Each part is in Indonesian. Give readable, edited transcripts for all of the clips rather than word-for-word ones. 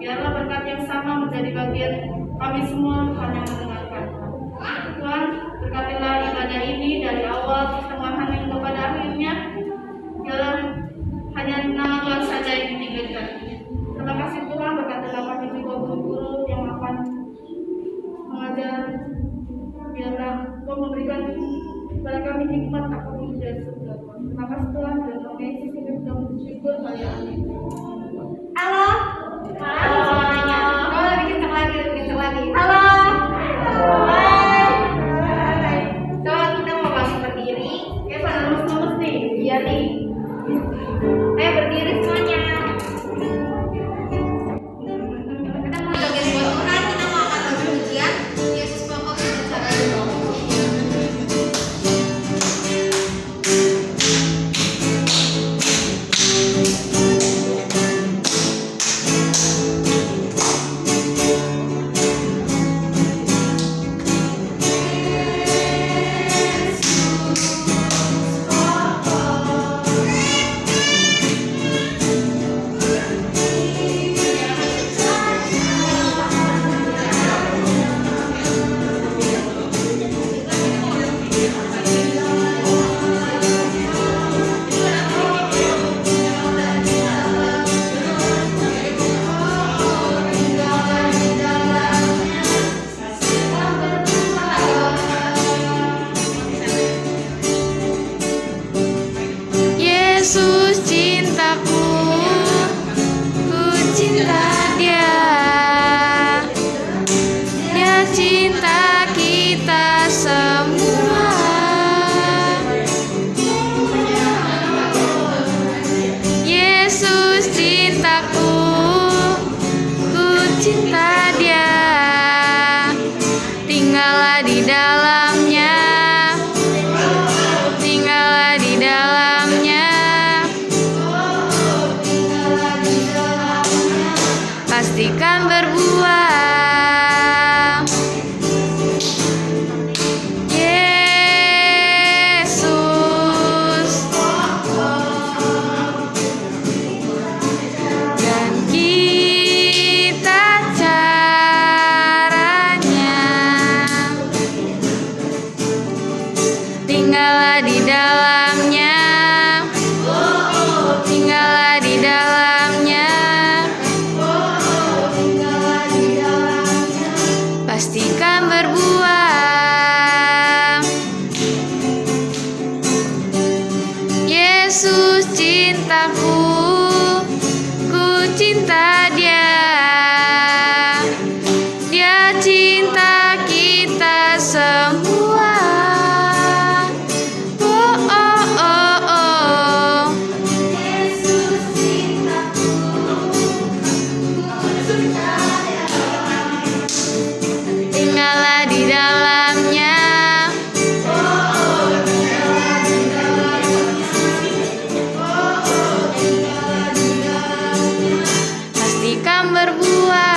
Biarlah berkat yang sama menjadi bagian kami semua hanya mendengarkan. Tuhan, berkatilah ibadah ini dari awal pertengahan yang kepada akhirnya. Biarlah hanya nama Tuhan saja yang ditinggikan. Terima kasih Tuhan, berkatilah kami juga guru-guru yang akan mengajar. Biarlah Tuhan memberikan kepada kami hikmat akan menjadi surga. Terima kasih Tuhan, dan nama Yesus kami sudah bersyukur. Amin. Halo. Halo semuanya. Oh, lebih kencang lagi. Halo. Hai. Coba kita mau langsung berdiri. Ya, pada lemes-lemes nih. Iya nih. Ayo berdiri semuanya. Kita mau bagian dua orang. Kita mau akan bagi ujian. Yesus pokok dan cara doa. Yesus cintaku, ku cinta Dia. Dia cinta kita semua. Yesus cintaku, ku cinta Dia. Tinggallah di dalamnya, tinggallah di dalamnya. Pastikan berbuah. Yesus, dan kita caranya. Tinggallah di dalamnya, tinggallah di dalamnya. Pastikan berbuah. Yesus cintaku, ku cinta Dia. Dia cinta kita semua. Oh, oh, oh, oh. Yesus cintaku, ku cinta Dia. Tinggallah di dalamnya, pastikan berbuah.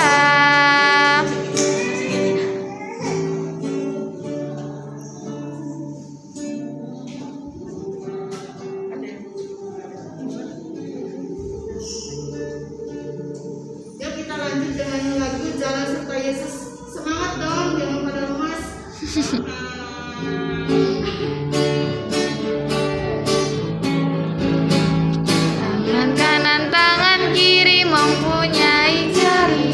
Yuk kita lanjut dengan lagu Jalan Serta Yesus. Semangat dong, jangan pada lemas. Tangan kanan, tangan kiri mempunyai jari.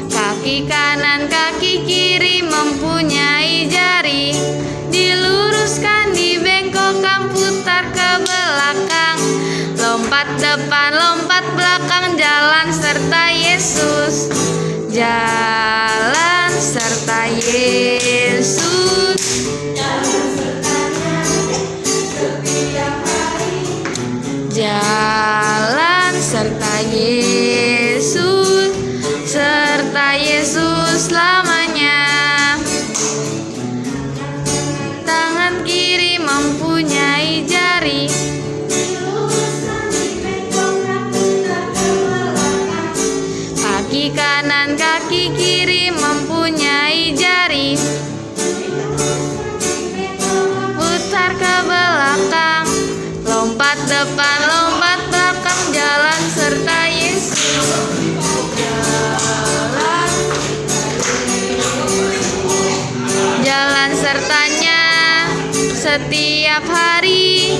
Kaki kanan, kaki kiri mempunyai jari. Diluruskan, dibengkokkan, putar ke belakang. Lompat depan, lompat belakang, jalan serta Yesus. Jalan serta Yesus. Jalan serta Yesus, serta Yesus selamanya. Tangan kiri mempunyai jari. Kaki kanan, kaki kiri mempunyai jari. Putar ke belakang, lompat depan, setiap hari.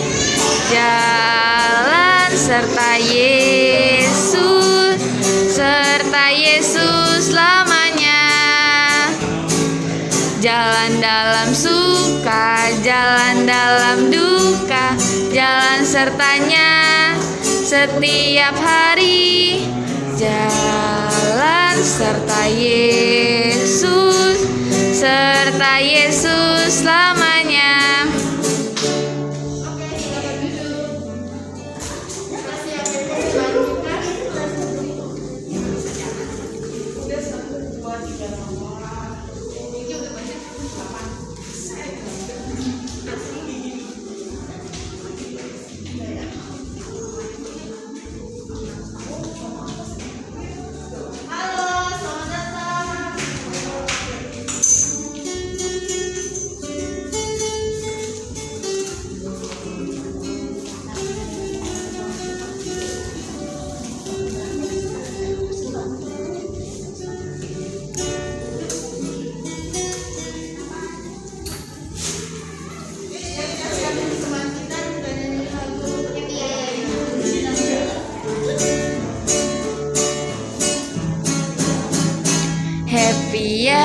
Jalan serta Yesus selamanya. Jalan dalam suka, jalan dalam duka, jalan sertanya setiap hari. Jalan serta Yesus selamanya. Oke, kita duduk. Terima kasih yang dilanjutkan. Halo, selamat datang. Happy ya.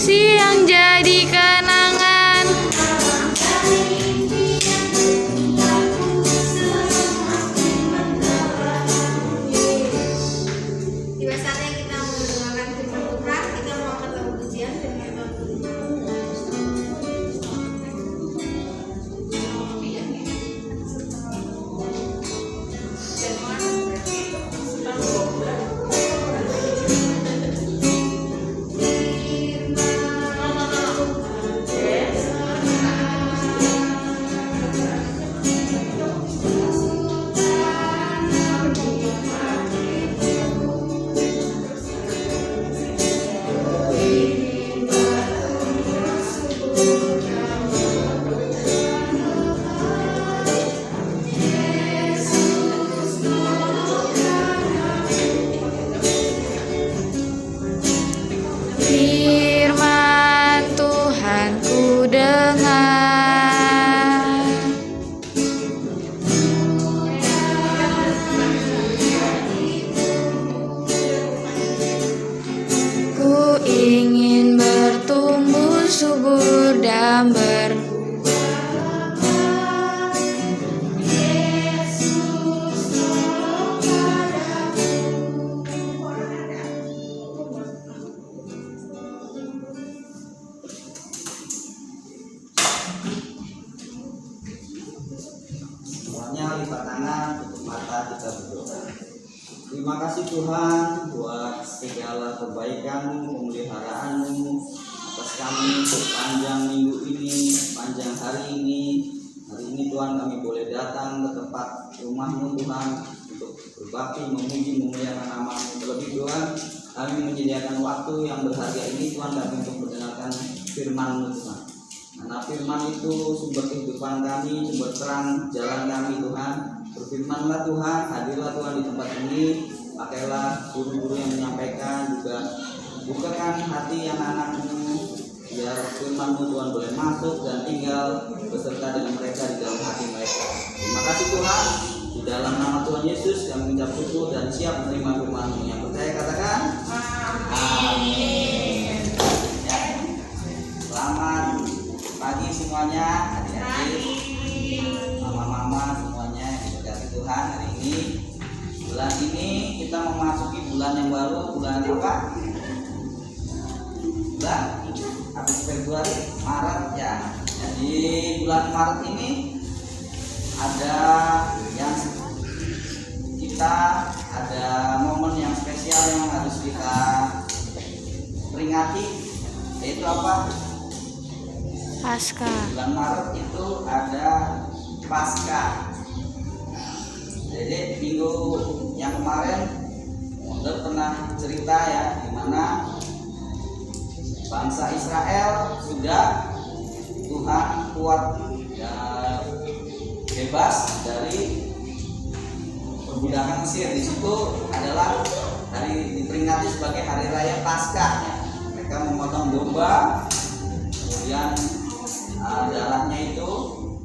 Siang jadi kenangan. Tiba saatnya kita mendengarkan firman Tuhan. Kita mau angkat lagu pujian firman Tuhan. Firman Tuhan ku dengar. Ku ingin bertumbuh subur dan Semuanya lipat tangan, tutup mata, kita berdoa. Terima kasih Tuhan buat segala kebaikan-Mu, pemeliharaan-Mu atas kami sepanjang minggu ini, panjang hari ini. Hari ini Tuhan kami boleh datang ke tempat rumah-Mu Tuhan untuk berbakti, memuji, memuliakan nama-Mu. Terlebih Tuhan, kami menyediakan waktu yang berharga ini Tuhan kami untuk mendengarkan firman-Mu Tuhan. Karena firman itu sumber kehidupan kami, sumber terang jalan kami Tuhan. Berfirmanlah Tuhan, hadirlah Tuhan di tempat ini. Pakailah guru-guru yang menyampaikan, juga bukakan hati anak-anak-Mu, biar firman-Mu Tuhan boleh masuk dan tinggal beserta dengan mereka di dalam hati mereka. Terima kasih Tuhan. Di dalam nama Tuhan Yesus kami mengucap syukur dan siap menerima firman-Mu. Yang percaya katakan amin. Ya. Selamat pagi semuanya, adik-adik, mama-mama semuanya yang diberkati Tuhan. Hari ini, bulan ini kita memasuki bulan yang baru, bulan apa? Bulan Februari, Maret ya. Jadi bulan Maret ini ada yang ada momen yang spesial yang harus kita peringati, yaitu apa? Paskah. Bulan Maret itu ada Paskah. Jadi minggu yang kemarin Anda pernah cerita ya, di mana bangsa Israel sudah Tuhan buat ya, bebas dari perbudakan Mesir. Di situ adalah hari diperingati sebagai hari raya Paskah. Ya. Mereka memotong domba, kemudian darahnya itu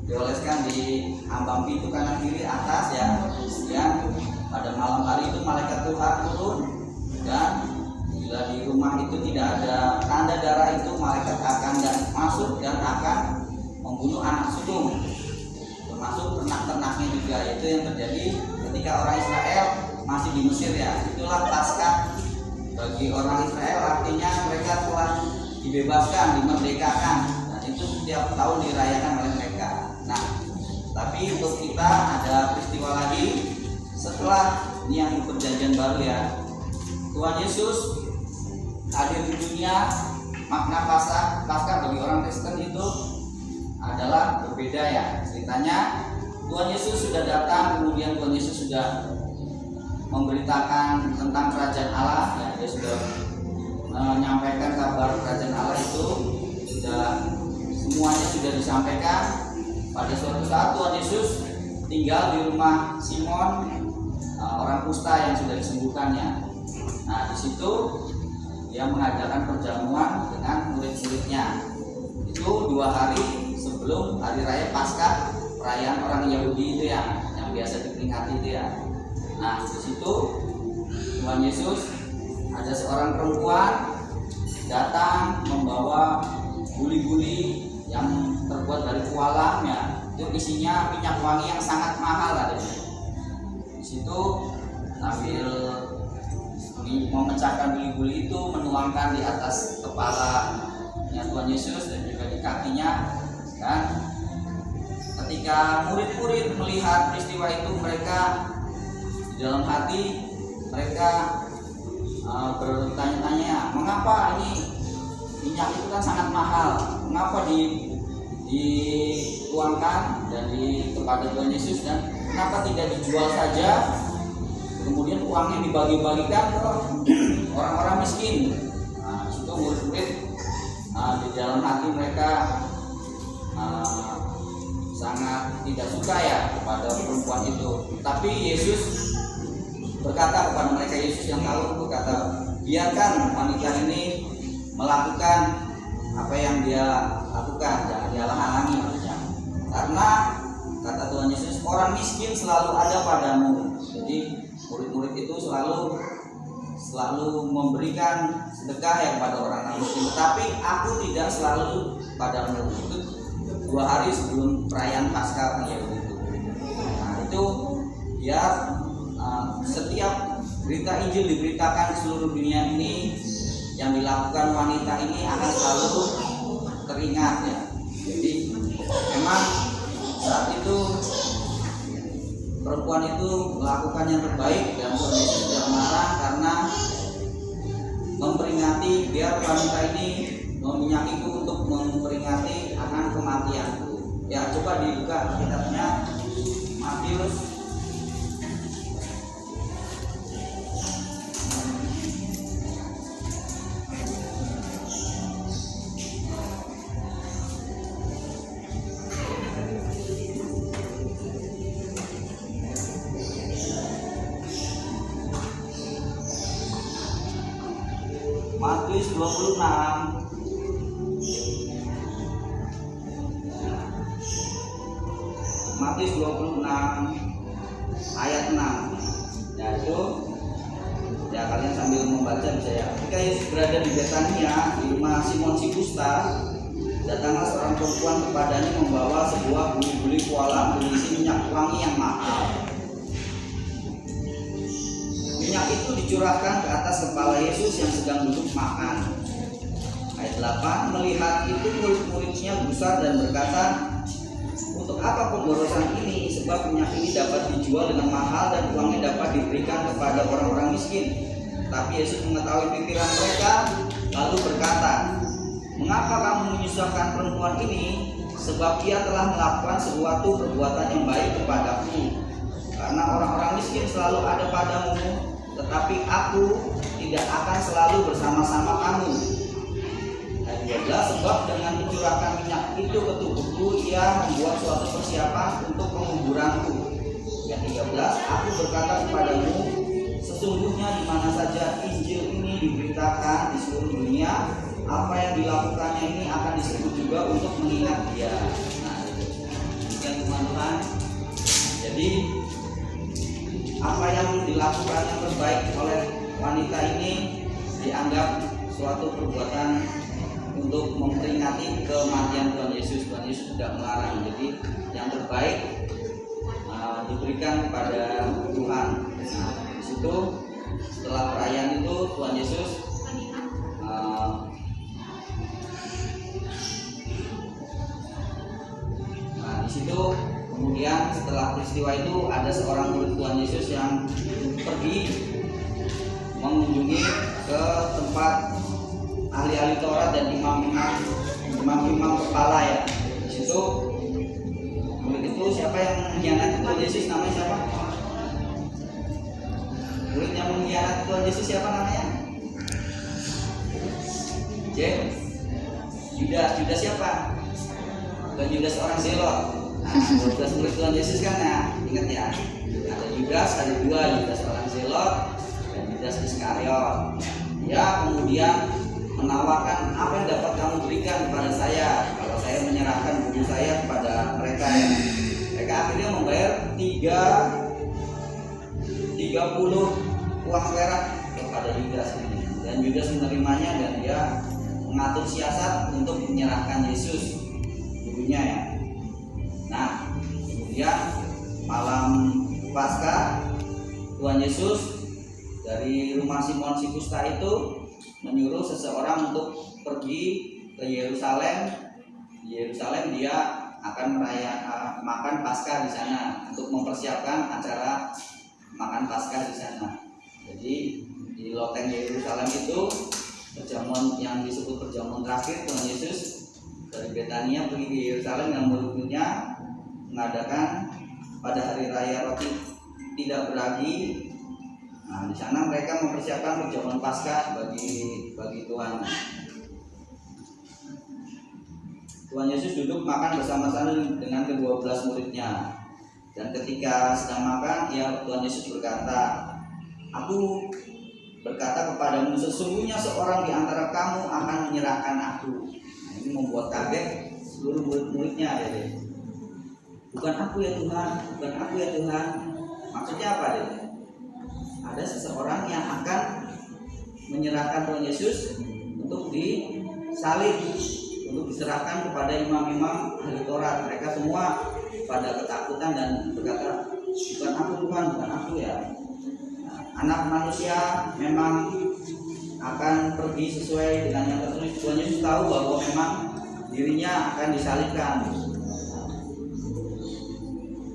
dioleskan di ambang pintu kanan kiri atas ya. Kemudian pada malam hari itu malaikat Tuhan turun, dan bila di rumah itu tidak ada tanda darah itu, malaikat akan masuk dan akan membunuh anak sulung, termasuk ternak-ternaknya juga. Itu yang terjadi ketika orang Israel masih di Mesir ya. Itulah Paskah bagi orang Israel, artinya mereka telah dibebaskan, dimerdekakan, dan itu setiap tahun dirayakan oleh mereka. Nah, tapi untuk kita ada peristiwa lagi setelah ini yang perjanjian baru ya. Tuhan Yesus hadir di dunia. Makna Paskah bagi orang Kristen itu adalah berbeda ya. Ceritanya Tuhan Yesus sudah datang, kemudian Tuhan Yesus sudah memberitakan tentang kerajaan Allah ya. Dia sudah menyampaikan kabar kerajaan Allah itu semuanya sudah disampaikan. Pada suatu saat Tuhan Yesus tinggal di rumah Simon, orang kusta yang sudah disembuhkannya. Nah, di situ dia mengadakan perjamuan dengan murid-muridnya. Itu 2 hari sebelum hari raya Paskah, perayaan orang Yahudi itu ya, yang biasa diperingati itu ya. Nah, di situ Tuhan Yesus, ada seorang perempuan datang membawa guli-guli yang terbuat dari kualam ya. Itu isinya minyak wangi yang sangat mahal adanya. Di situ sambil memecahkan guli-guli itu, menuangkan di atas kepalanya Tuhan Yesus dan juga di kakinya. Dan ketika murid-murid melihat peristiwa itu, mereka di dalam hati mereka bertanya-tanya, mengapa ini minyak itu kan sangat mahal, mengapa dituangkan dan kepada Tuhan Yesus, dan kenapa tidak dijual saja, kemudian uangnya dibagi-bagikan ke orang-orang miskin. Nah, itu murid-murid di dalam hati mereka sangat tidak suka ya kepada perempuan itu. Tapi Yesus berkata kepada mereka, Yesus yang tahu, berkata, biarkan wanita ini melakukan apa yang dia lakukan, jangan dia halangi maksudnya. Karena kata Tuhan Yesus, orang miskin selalu ada padamu. Jadi murid-murid itu selalu memberikan sedekah ya kepada orang miskin, tetapi aku tidak selalu padamu. Itu 2 hari sebelum perayaan Paskah ya itu. Nah, itu biar setiap berita Injil diberitakan di seluruh dunia ini, yang dilakukan wanita ini akan selalu teringat ya. Jadi memang saat itu perempuan itu melakukan yang terbaik, dan Tuhan Yesus tidak marah karena memperingati, biar wanita ini meminyakiku untuk memperingati akan kematianku. Ya, coba dibuka kitabnya Matius . Matius 26 ayat 6. Ya, itu ya, kalian sambil membaca bisa ya. Ketika Yesus berada di Betania, di rumah Simon si kusta, datanglah seorang perempuan kepadanya membawa sebuah guli-guli kualam berisi minyak wangi yang mahal. Minyak itu dicurahkan ke atas kepala Yesus yang sedang duduk makan. Ayat 8, melihat itu murid-muridnya gusar dan berkata, untuk apa pemborosan ini? Sebab minyak ini dapat dijual dengan mahal dan uangnya dapat diberikan kepada orang-orang miskin. Tapi Yesus mengetahui pikiran mereka, lalu berkata, mengapa kamu menyusahkan perempuan ini? Sebab ia telah melakukan suatu perbuatan yang baik kepadaku. Karena orang-orang miskin selalu ada padamu, tetapi aku tidak akan selalu bersama-sama kamu. Ayat 12, sebab dengan mencurahkan minyak itu ke tubuhku, ia membuat suatu persiapan untuk penguburanku. Ayat 13, aku berkata kepadamu, sesungguhnya di mana saja Injil ini diberitakan di seluruh dunia, apa yang dilakukannya ini akan disebut juga untuk mengingat dia. Nah, demikian teman-teman. Jadi apa yang dilakukan yang terbaik oleh wanita ini dianggap suatu perbuatan untuk memperingati kematian Tuhan Yesus. Tuhan Yesus tidak melarang. Jadi yang terbaik diberikan kepada Tuhan. Nah, di situ setelah perayaan itu Tuhan Yesus di situ kemudian setelah peristiwa itu ada seorang murid Tuhan Yesus yang pergi mengunjungi ke tempat ahli-ahli Taurat dan imam-imam kepala ya. Di situ murid itu siapa yang mengkhianati Tuhan Yesus, namanya siapa? Murid yang mengkhianati Tuhan Yesus siapa namanya? James. Judas siapa? Bukan Judas orang Zelot. Nah, 12 murid Tuhan Yesus kan ya, ingat ya. Ada Judas, ada dua, Judas orang Zelot dan Judas Iskariot. Dia kemudian menawarkan, apa yang dapat kamu berikan kepada saya kalau saya menyerahkan buku saya kepada mereka ya. Mereka akhirnya membayar 30 uang perak kepada Judas ini. Dan Judas menerimanya dan dia mengatur siasat untuk menyerahkan Yesus gurunya ya. Nah, kemudian malam Paskah Tuhan Yesus dari rumah Simon si Kusta itu menyuruh seseorang untuk pergi ke Yerusalem. Di Yerusalem dia akan makan Paskah di sana untuk mempersiapkan acara makan Paskah di sana. Jadi di loteng Yerusalem itu perjamuan yang disebut perjamuan terakhir Tuhan Yesus dari Betania pergi ke Yerusalem yang murid-muridnya mengadakan pada hari raya roti tidak beragi. Nah, di sana mereka mempersiapkan perjamuan Paskah bagi Tuhan. Tuhan Yesus duduk makan bersama-sama dengan ke-12 muridnya. Dan ketika sedang makan, Tuhan Yesus berkata, aku berkata kepadamu, sesungguhnya seorang di antara kamu akan menyerahkan aku. Nah, ini membuat kaget seluruh murid-muridnya ya. Bukan aku ya Tuhan, bukan aku ya Tuhan. Maksudnya apa deh? Ada seseorang yang akan menyerahkan Tuhan Yesus untuk disalib, untuk diserahkan kepada imam-imam ahli Taurat. Mereka semua pada ketakutan dan berkata, bukan aku Tuhan, bukan aku ya. Nah, anak manusia memang akan pergi sesuai dengan yang tertulis. Tuhan Yesus tahu bahwa memang dirinya akan disalibkan.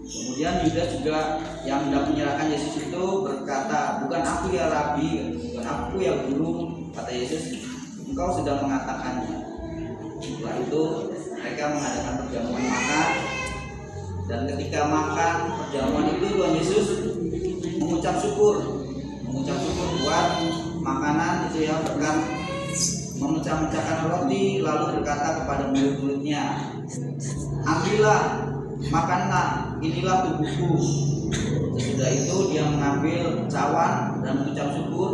Kemudian Yudas juga yang hendak menyerahkan Yesus itu berkata, bukan aku ya Rabi, bukan aku ya Guru. Kata Yesus, engkau sudah mengatakannya. Setelah itu mereka mengadakan perjamuan makan. Dan ketika makan perjamuan itu Tuhan Yesus mengucap syukur buat makanan itu ya, berkat memecah-mecahkan roti lalu berkata kepada murid-muridnya, ambillah, makanlah, inilah tubuhku. Sesudah itu dia mengambil cawan dan mengucap syukur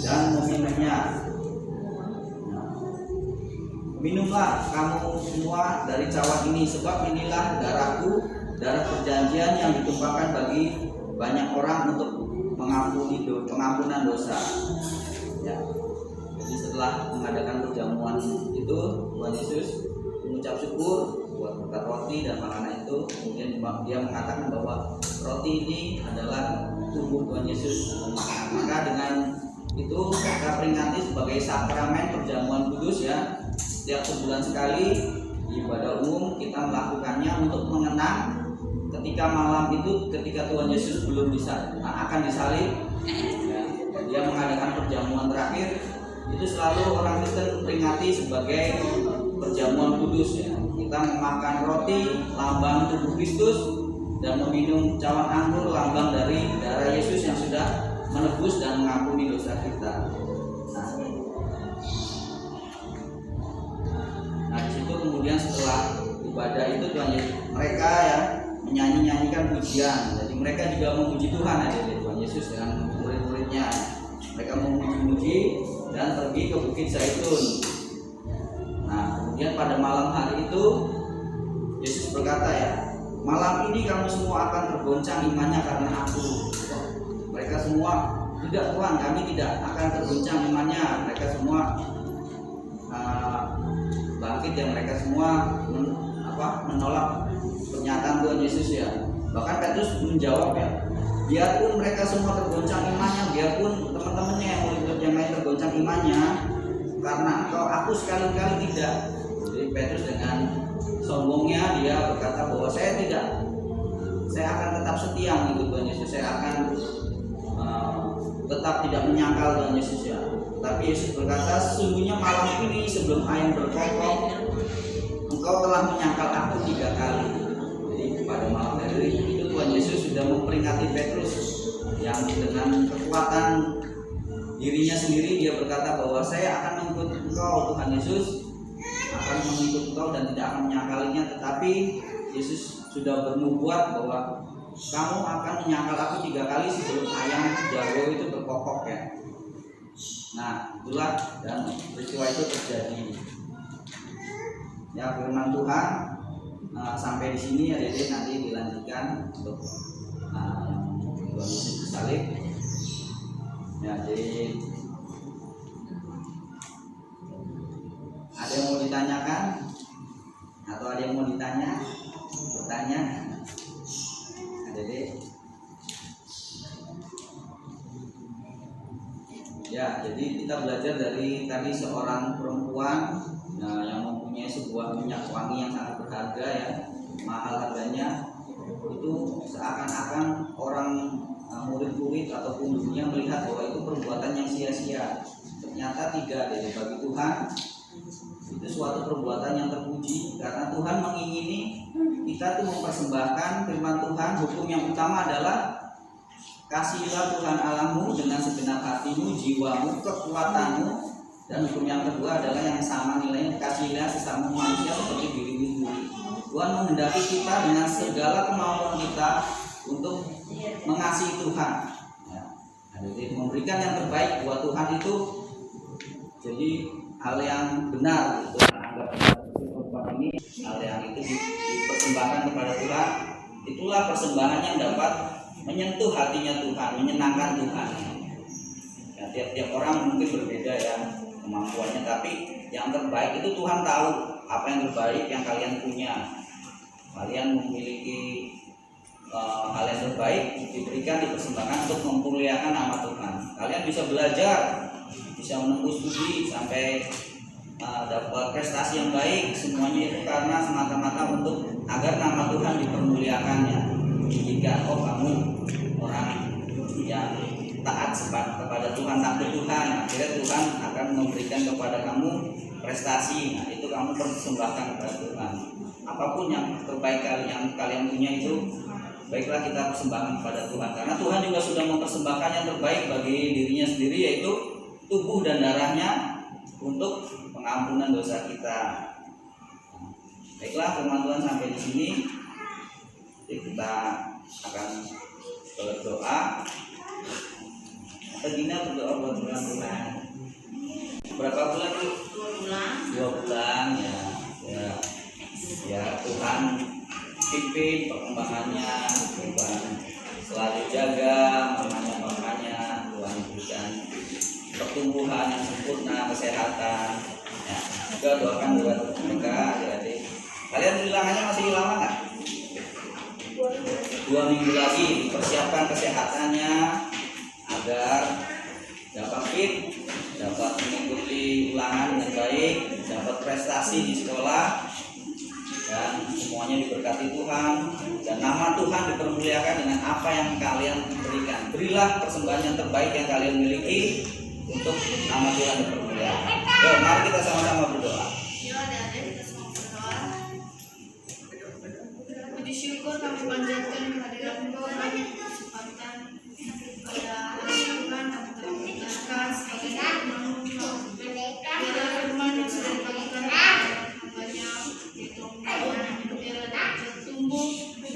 dan meminumnya. Minumlah kamu semua dari cawan ini, sebab inilah darahku, darah perjanjian yang ditumpahkan bagi banyak orang untuk pengampunan dosa. Ya. Jadi setelah mengadakan perjamuan itu, Tuhan Yesus mengucap syukur buat berkat roti dan makanan itu. Kemudian dia mengatakan bahwa roti ini adalah tubuh Tuhan Yesus. Maka dengan itu kita peringati sebagai sakramen perjamuan kudus ya. Setiap sebulan sekali di ibadah umum kita melakukannya untuk mengenang ketika malam itu, ketika Tuhan Yesus belum akan disalib ya, dia mengadakan perjamuan terakhir itu selalu orang Kristen peringati sebagai perjamuan kudus ya. Kita memakan roti lambang tubuh Kristus dan meminum cawan anggur lambang dari darah Yesus yang sudah menebus dan mengampuni dosa kita. Nah di situ kemudian setelah ibadah itu Tuhan Yesus, mereka ya menyanyikan pujian. Jadi mereka juga memuji Tuhan ya, Tuhan Yesus dengan murid-muridnya. Mereka memuji dan pergi ke Bukit Zaitun. Nah kemudian pada malam hari itu Yesus berkata ya, malam ini kamu semua akan tergoncang imannya karena aku. Mereka semua, tidak Tuhan, kami tidak akan tergoncang imannya. Mereka semua bangkit dan mereka semua menolak pernyataan Tuhan Yesus ya. Bahkan Petrus menjawab ya, biarpun mereka semua tergoncang imannya, biarpun teman-temannya yang murid yang lain tergoncang imannya, karena aku sekali-kali tidak. Jadi Petrus dengan sombongnya dia berkata bahwa saya akan tetap setia mengikut Tuhan Yesus, saya akan tetap tidak menyangkal Tuhan Yesus ya. Tapi Yesus berkata, sesungguhnya malam ini sebelum ayam berkokok, engkau telah menyangkal aku 3 kali. Jadi pada malam hari itu Tuhan Yesus sudah memperingati Petrus yang dengan kekuatan dirinya sendiri dia berkata bahwa saya akan mengikut engkau Tuhan Yesus, akan mengikut engkau dan tidak akan menyangkalinya. Tetapi Yesus sudah bernubuat bahwa kamu akan menyangkal aku 3 kali sebelum ayam jago itu berkokok ya. Nah itulah dan peristiwa itu terjadi. Ya firman Tuhan sampai di sini ya Dede, nanti dilanjutkan untuk yang Tuhan Yesus disalib. Ya jadi ada yang mau ditanyakan atau ada yang mau bertanya? Jadi ya, jadi kita belajar dari tadi seorang perempuan yang mempunyai sebuah minyak wangi yang sangat berharga ya, mahal harganya. Itu seakan-akan orang murid-murid ataupun dunia melihat bahwa itu perbuatan yang sia-sia. Ternyata tidak, jadi bagi Tuhan itu suatu perbuatan yang terpuji karena Tuhan mengingini kita tuh mempersembahkan firman Tuhan. Hukum yang utama adalah kasihilah Tuhan Allahmu dengan segenap hatimu, jiwamu, kekuatanmu. Dan hukum yang kedua adalah yang sama nilainya, kasihilah sesama manusia seperti dirimu sendiri. Tuhan menghendaki kita dengan segala kemampuan kita untuk mengasihi Tuhan ya. Jadi memberikan yang terbaik buat Tuhan itu jadi hal yang benar gitu. Anggap perbuatan ini hal yang itu dipersembahkan kepada Tuhan. Itulah persembahan yang dapat menyentuh hatinya Tuhan, menyenangkan Tuhan ya. Tiap-tiap orang mungkin berbeda ya kemampuannya, tapi yang terbaik itu Tuhan tahu apa yang terbaik yang kalian punya. Kalian memiliki hal yang terbaik diberikan, dipersembahkan untuk memuliakan nama Tuhan. Kalian bisa belajar, bisa menempuh studi sampai dapat prestasi yang baik, semuanya itu karena semata-mata untuk agar nama Tuhan dipermuliakannya. Jika kamu orang yang taat kepada Tuhan, takut Tuhan, akhirnya Tuhan akan memberikan kepada kamu prestasi. Nah, itu kamu persembahkan kepada Tuhan. Apapun yang terbaik yang kalian punya itu, baiklah kita persembahkan kepada Tuhan. Karena Tuhan juga sudah mempersembahkan yang terbaik bagi dirinya sendiri, yaitu tubuh dan darahnya untuk pengampunan dosa kita. Baiklah, firman Tuhan sampai di sini. Jadi kita akan berdoa. Atau Gina berdoa buat Tuhan. Berapa bulan itu? 2 bulan ya. Ya Tuhan pimpin perkembangannya, Tuhan selalu jaga makanya Tuhan berikan pertumbuhan yang sempurna, kesehatan ya. Juga doakan buat mereka adik-adik. Kalian hilangannya masih lama nggak? 2 minggu lagi. Persiapkan kesehatannya agar dapat fit, dapat mengikuti ulangan dengan baik, dapat prestasi di sekolah, dan semuanya diberkati Tuhan, dan nama Tuhan dipermuliakan dengan apa yang kalian berikan. Berilah persembahan yang terbaik yang kalian miliki, untuk nama Tuhan dipermuliakan. Yuk, mari kita sama-sama berdoa. Ya adik-adik, kita semua berdoa. Puji syukur kami panjatkan kehadiran Tuhan, kesempatan pada hari Tuhan kami telah mendengarkan sebagai firman-Mu. Biarlah firman yang sudah dibagikan hambanya yaitu biarlah tumbuh di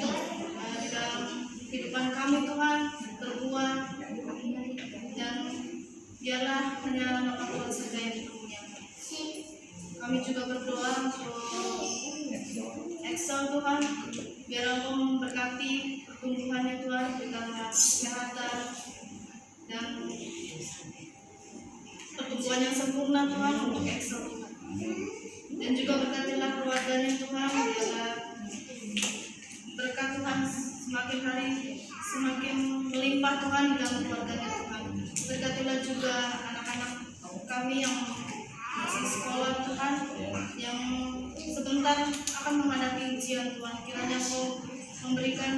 dalam kehidupan kami Tuhan, berbuah, dan biarlah hanya nama Tuhan saja yang dipermuliakan. Kami juga berdoa untuk Excel Tuhan, biar Engkau memberkati pertumbuhannya Tuhan, berikanlah kesehatan dan pertumbuhan yang sempurna Tuhan untuk Excel Tuhan. Dan juga berkatilah keluarganya Tuhan, biarlah berkat Tuhan semakin hari semakin melimpah Tuhan di dalam keluarganya Tuhan. Berkatilah juga anak-anak kami yang masih sekolah Tuhan, yang sebentar akan menghadapi ujian Tuhan. Kiranya Engkau memberikan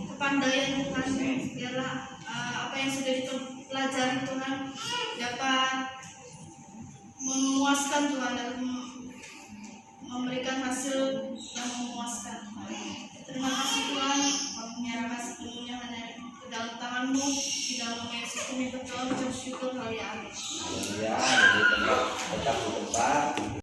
kepandaian Tuhan, biarlah apa yang sudah dipelajari Tuhan dapat memuaskan Tuhan dan memberikan hasil yang memuaskan Tuhan. Terima kasih Tuhan, kami menyerahkan sepenuhnya hanya ke dalam tangan-Mu, di dalam nama Yesus kami berdoa, bersyukur, haleluya. Ya, jadi tetap di tempat.